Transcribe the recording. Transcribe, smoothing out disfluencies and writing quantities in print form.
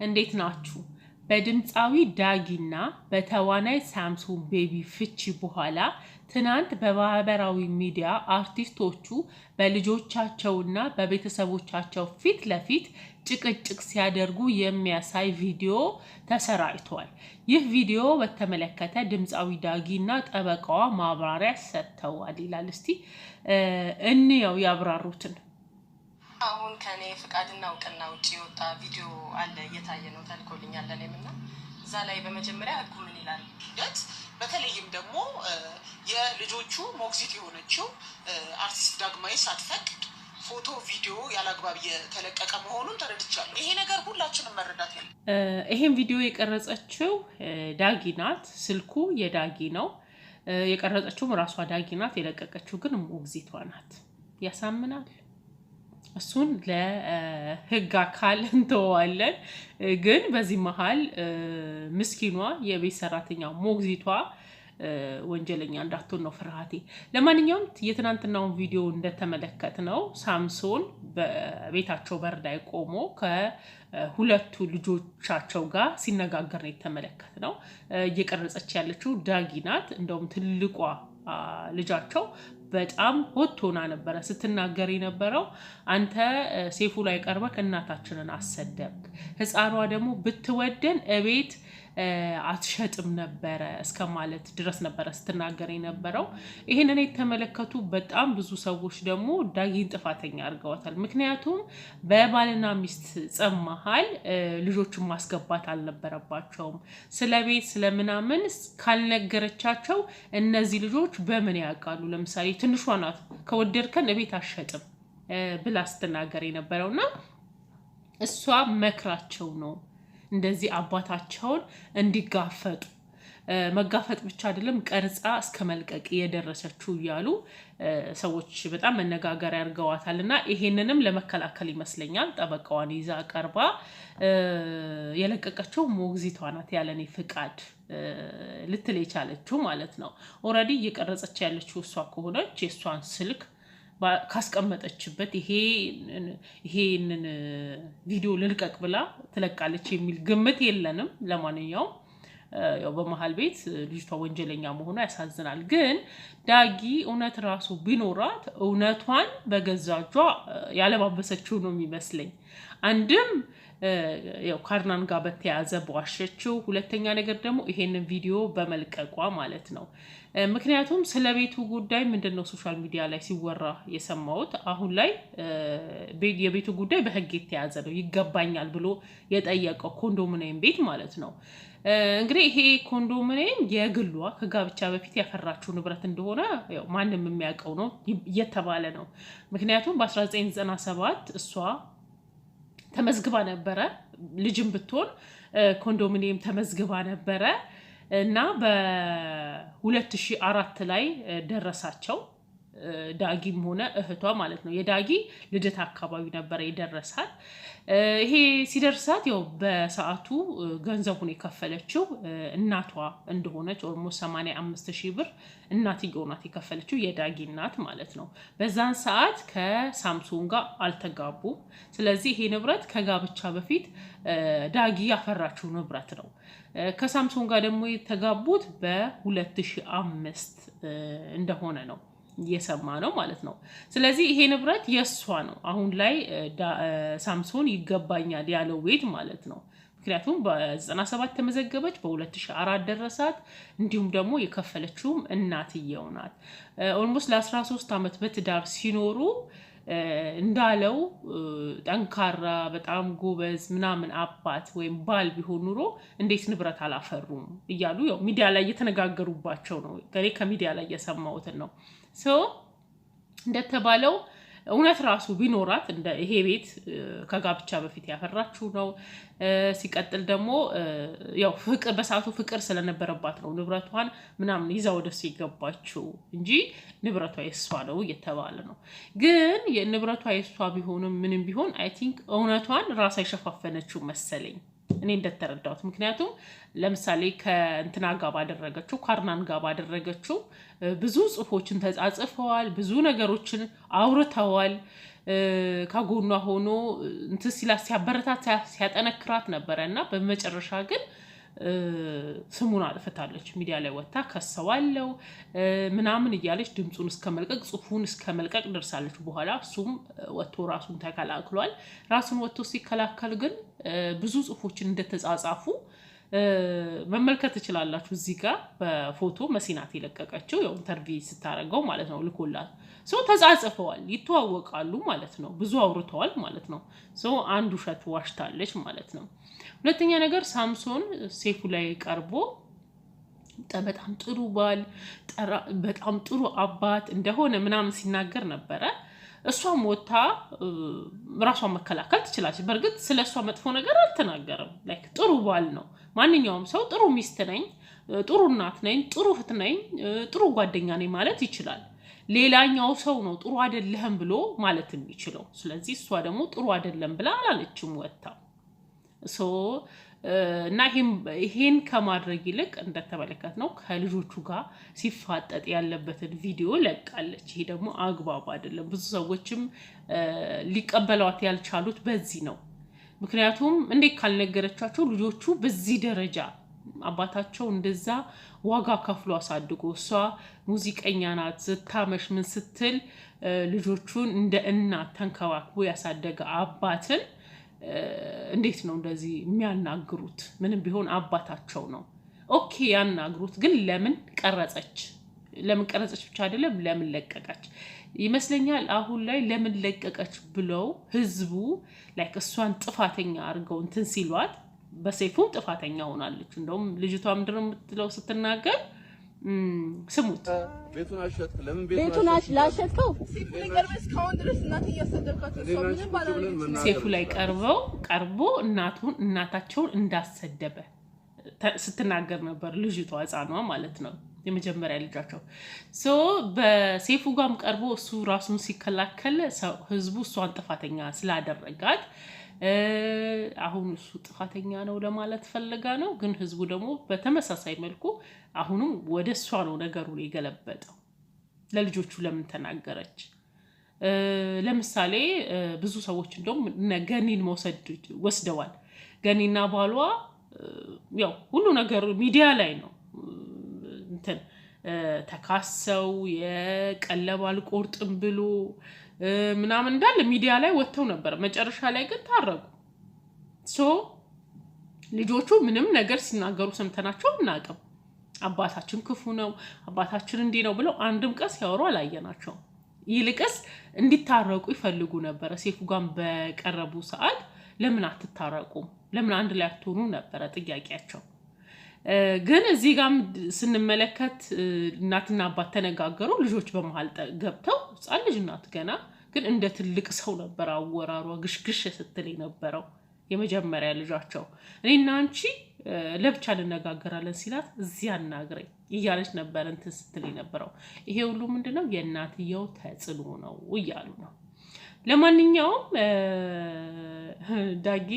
እንዴት ናችሁ? በድምፃዊ ዳጊና በተዋናይ ሳምሶን ቤቢ ፍቺ በኋላ ትናንት በማህበራዊ ሚዲያ አርቲስቶቹ በልጆቻቸውና በቤተሰቦቻቸው ፊት ለፊት ጭቅጭቅ ሲያደርጉ የሚያሳይ ቪዲዮ ተሰራጭቷል። ይህ ቪዲዮ በተመለከተ ድምፃዊ ዳጊና ጠበቃዋ ማብራሪያ ሰጥተዋል ይላል። እስቲ እንየው ያብራሩትን። አሁን ከኔ ፍቃድና እውቅና ውጪ የወጣ ቪዲዮ አለ እየታየ ነው ተልኮልኛል ለኔምና እዛ ላይ በመጀመሪያ ህጉ ምን ይላል ለት በተለይም ደግሞ የልጆቹ ሞግዚት የሆነችው አርቲስት ዳግማዊ ሳትፈቅድ ፎቶ ቪዲዮ ያላግባብ የተለቀቀ መሆኑን ተረድቻለሁ። ይሄ ነገር ሁላችንም መረዳት ያለ ይሄን ቪዲዮ የቀረጸችው ዳጊ ናት። ስልኩ የዳጊ ነው። የቀረጸችውም ራሷ ዳጊ ናት። የለቀቀችው ግን ሞግዚቷ ናት። ያሳምናል። እሱን ለህግ አካል እንተዋለን። ግን በዚህ መሃል ምስኪኗ የቤት ሰራተኛ ሞግዚቷ ወንጀለኛ እንዳትሆን ነው ፍርሃቴ። ለማንኛውም የትናንትናውን ቪዲዮ እንደተመለከትነው ሳምሶን በቤታቸው በር ላይ ቆሞ ከሁለቱ ልጆቻቸው ጋር ሲነጋገር ነው የተመለከትነው። እየቀረጸች ያለችው ዳጊ ናት። እንደውም ትልቋ ልጃቸው በጣም ሆቶና ነበረ ስትናገር የነበረው። አንተ ሴፉ ላይ ቀርበህ እናታችንን አሰደብክ፣ ህፃኗ ደግሞ ብትወደን እቤት አትሸጥም ነበረ እስከ ማለት ድረስ ነበረ ስትናገር የነበረው። ይህንን የተመለከቱ በጣም ብዙ ሰዎች ደግሞ ዳጊን ጥፋተኛ አድርገዋታል። ምክንያቱም በባልና ሚስት ጸብ መሃል ልጆችን ማስገባት አልነበረባቸውም። ስለ ቤት ስለምናምን ካልነገረቻቸው እነዚህ ልጆች በምን ያውቃሉ? ለምሳሌ ትንሿ ናት ከወደድከን እቤት አትሸጥም ብላ ስትናገር የነበረውና እሷ መክራቸው ነው እንደዚህ አባታቸውን እንዲጋፈጡ። መጋፈጥ ብቻ አይደለም ቀርጻ እስከ መልቀቅ የደረሰችው እያሉ ሰዎች በጣም መነጋገሪያ አድርገዋታልና ይሄንንም ለመከላከል ይመስለኛል ጠበቃዋን ይዛ ቀርባ የለቀቀችው ሞግዚቷ ናት ያለኔ ፍቃድ ልትል የቻለችው ማለት ነው። ኦልሬዲ እየቀረጸች ያለችው እሷ ከሆነች የእሷን ስልክ ካስቀመጠችበት ይሄንን ቪዲዮ ልልቀቅ ብላ ትለቃለች የሚል ግምት የለንም። ለማንኛውም ያው በመሃል ቤት ልጅቷ ወንጀለኛ መሆኗ ያሳዝናል። ግን ዳጊ እውነት ራሱ ቢኖራት እውነቷን በገዛ እጇ ያለባበሰችው ነው የሚመስለኝ። አንድም ያው ካርናን ጋር በተያያዘ በዋሸችው፣ ሁለተኛ ነገር ደግሞ ይሄንን ቪዲዮ በመልቀቋ ማለት ነው። ምክንያቱም ስለ ቤቱ ጉዳይ ምንድነው ሶሻል ሚዲያ ላይ ሲወራ የሰማሁት፣ አሁን ላይ የቤቱ ጉዳይ በህግ የተያዘ ነው። ይገባኛል ብሎ የጠየቀው ኮንዶሚኒየም ቤት ማለት ነው። እንግዲህ ይሄ ኮንዶሚኒየም የግሏ ከጋብቻ በፊት ያፈራችው ንብረት እንደሆነ ያው ማንም የሚያውቀው ነው እየተባለ ነው። ምክንያቱም በ1997 እሷ ተመዝግባ ነበረ። ልጅም ብትሆን ኮንዶሚኒየም ተመዝግባ ነበረ እና በ2004 ላይ ደረሳቸው። ዳጊም ሆነ እህቷ ማለት ነው። የዳጊ ልደት አካባቢ ነበረ የደረሳት። ይሄ ሲደርሳት ያው በሰዓቱ ገንዘቡን የከፈለችው እናቷ እንደሆነች ኦልሞስት 85,000 ብር እናትየው ናት የከፈለችው፣ የዳጊ እናት ማለት ነው። በዛን ሰዓት ከሳምሶን ጋር አልተጋቡም። ስለዚህ ይሄ ንብረት ከጋብቻ በፊት ዳጊ ያፈራችው ንብረት ነው። ከሳምሶን ጋር ደግሞ የተጋቡት በ2005 እንደሆነ ነው እየሰማ ነው ማለት ነው። ስለዚህ ይሄ ንብረት የእሷ ነው። አሁን ላይ ሳምሶን ይገባኛል ያለው ቤት ማለት ነው። ምክንያቱም በ97 ተመዘገበች፣ በ2004 ደረሳት። እንዲሁም ደግሞ የከፈለችውም እናትየው ናት። ኦልሞስት ለ13 ዓመት በትዳር ሲኖሩ እንዳለው ጠንካራ በጣም ጎበዝ ምናምን አባት ወይም ባል ቢሆን ኑሮ እንዴት ንብረት አላፈሩም እያሉ ያው ሚዲያ ላይ እየተነጋገሩባቸው ነው። ከሚዲያ ላይ የሰማሁትን ነው። እንደተባለው እውነት ራሱ ቢኖራት ይሄ ቤት ከጋብቻ በፊት ያፈራችው ነው። ሲቀጥል ደግሞ ያው ፍቅር በሰዓቱ ፍቅር ስለነበረባት ነው ንብረቷን ምናምን ይዛ ወደሱ የገባችው እንጂ ንብረቷ የሷ ነው እየተባለ ነው። ግን የንብረቷ የሷ ቢሆንም ምንም ቢሆን አይ ቲንክ እውነቷን ራሷ የሸፋፈነችው መሰለኝ እኔ እንደተረዳሁት። ምክንያቱም ለምሳሌ ከእንትና ጋር ባደረገችው ካርናን ጋር ባደረገችው ብዙ ጽሁፎችን ተጻጽፈዋል፣ ብዙ ነገሮችን አውርተዋል። ከጎኗ ሆኖ እንትን ሲላት ሲያበረታት ሲያጠነክራት ነበረና በመጨረሻ ግን ስሙን አጥፍታለች። ሚዲያ ላይ ወጣ ከሰዋለው ምናምን እያለች ድምጹን እስከመልቀቅ ጽሁፉን እስከመልቀቅ ደርሳለች። በኋላ እሱም ወጥቶ ራሱን ተከላክሏል። ራሱን ወጥቶ ሲከላከል ግን ብዙ ጽሁፎችን እንደተጻጻፉ መመልከት ትችላላችሁ። እዚህ ጋር በፎቶ መሲናት የለቀቀችው ያው ኢንተርቪው ስታረገው ማለት ነው ልኮላት ሰው ተጻጽፈዋል፣ ይተዋወቃሉ ማለት ነው። ብዙ አውርተዋል ማለት ነው። ሰው አንድ ውሸት ዋሽታለች ማለት ነው። ሁለተኛ ነገር ሳምሶን ሴፉ ላይ ቀርቦ በጣም ጥሩ ባል በጣም ጥሩ አባት እንደሆነ ምናምን ሲናገር ነበረ። እሷም ወታ ራሷን መከላከል ትችላለች። በእርግጥ ስለሷ መጥፎ ነገር አልተናገረም። ላይክ ጥሩ ባል ነው። ማንኛውም ሰው ጥሩ ሚስት ነኝ፣ ጥሩ እናት ነኝ፣ ጥሩ እህት ነኝ፣ ጥሩ ጓደኛ ነኝ ማለት ይችላል። ሌላኛው ሰው ነው ጥሩ አይደለም ብሎ ማለት የሚችለው። ስለዚህ እሷ ደግሞ ጥሩ አይደለም ብላ አላለችም ወታ እና ይሄን ከማድረግ ይልቅ እንደተመለከት ነው ከልጆቹ ጋር ሲፋጠጥ ያለበትን ቪዲዮ ለቃለች። ይሄ ደግሞ አግባብ አይደለም። ብዙ ሰዎችም ሊቀበሏት ያልቻሉት በዚህ ነው። ምክንያቱም እንዴት ካልነገረቻቸው ልጆቹ በዚህ ደረጃ አባታቸው እንደዛ ዋጋ ከፍሎ አሳድጎ እሷ ሙዚቀኛ ናት ስታመሽ ምን ስትል ልጆቹን እንደ እናት ተንከባክቦ ያሳደገ አባትን እንዴት ነው እንደዚህ የሚያናግሩት? ምንም ቢሆን አባታቸው ነው። ኦኬ ያናግሩት፣ ግን ለምን ቀረጸች? ለምን ቀረጸች ብቻ አይደለም ለምን ለቀቀች ይመስለኛል። አሁን ላይ ለምን ለቀቀች ብለው ህዝቡ ላይክ እሷን ጥፋተኛ አድርገው እንትን ሲሏት፣ በሰይፉም ጥፋተኛ ሆናለች። እንደውም ልጅቷ ምንድን ነው የምትለው ስትናገር ስሙት። ቤቱን አሸጥክ? ለምን ቤቱን ላሸጥከው? ሴፉ ላይ ቀርቦ እናታቸውን እንዳሰደበ ስትናገር ነበር ልጅቷ፣ ህፃኗ ማለት ነው፣ የመጀመሪያ ልጃቸው። በሴፉ ጋርም ቀርቦ እሱ ራሱን ሲከላከል ህዝቡ እሷን ጥፋተኛ ስላደረጋት አሁን እሱ ጥፋተኛ ነው ለማለት ፈልጋ ነው። ግን ህዝቡ ደግሞ በተመሳሳይ መልኩ አሁንም ወደ እሷ ነው ነገሩን የገለበጠው። ለልጆቹ ለምን ተናገረች? ለምሳሌ ብዙ ሰዎች እንደውም ገኒን ወስደዋል። ገኒና ባሏ ያው ሁሉ ነገር ሚዲያ ላይ ነው እንትን ተካሰው የቀለብ አልቆርጥም ብሎ ምናምን እንዳለ ሚዲያ ላይ ወጥተው ነበር። መጨረሻ ላይ ግን ታረቁ። ልጆቹ ምንም ነገር ሲናገሩ ሰምተናቸው አናውቅም። አባታችን ክፉ ነው፣ አባታችን እንዲህ ነው ብለው አንድም ቀን ሲያወሩ አላየናቸው። ይልቅስ እንዲታረቁ ይፈልጉ ነበረ። ሴፉ ጋር በቀረቡ ሰዓት ለምን አትታረቁም? ለምን አንድ ላይ አትሆኑ ነበረ ጥያቄያቸው። ግን እዚህ ጋር ስንመለከት እናትና አባት ተነጋገሩ። ልጆች በመሃል ገብተው ህፃን ልጅ ናት ገና፣ ግን እንደ ትልቅ ሰው ነበር አወራሯ፣ ግሽግሽ ስትል የነበረው የመጀመሪያ ልጃቸው። እኔና አንቺ ለብቻ እንነጋገራለን ሲላት እዚህ አናግረኝ እያለች ነበር እንትን ስትል የነበረው። ይሄ ሁሉ ምንድነው? የእናትየው ተጽዕኖ ነው እያሉ ነው። ለማንኛውም ዳጊ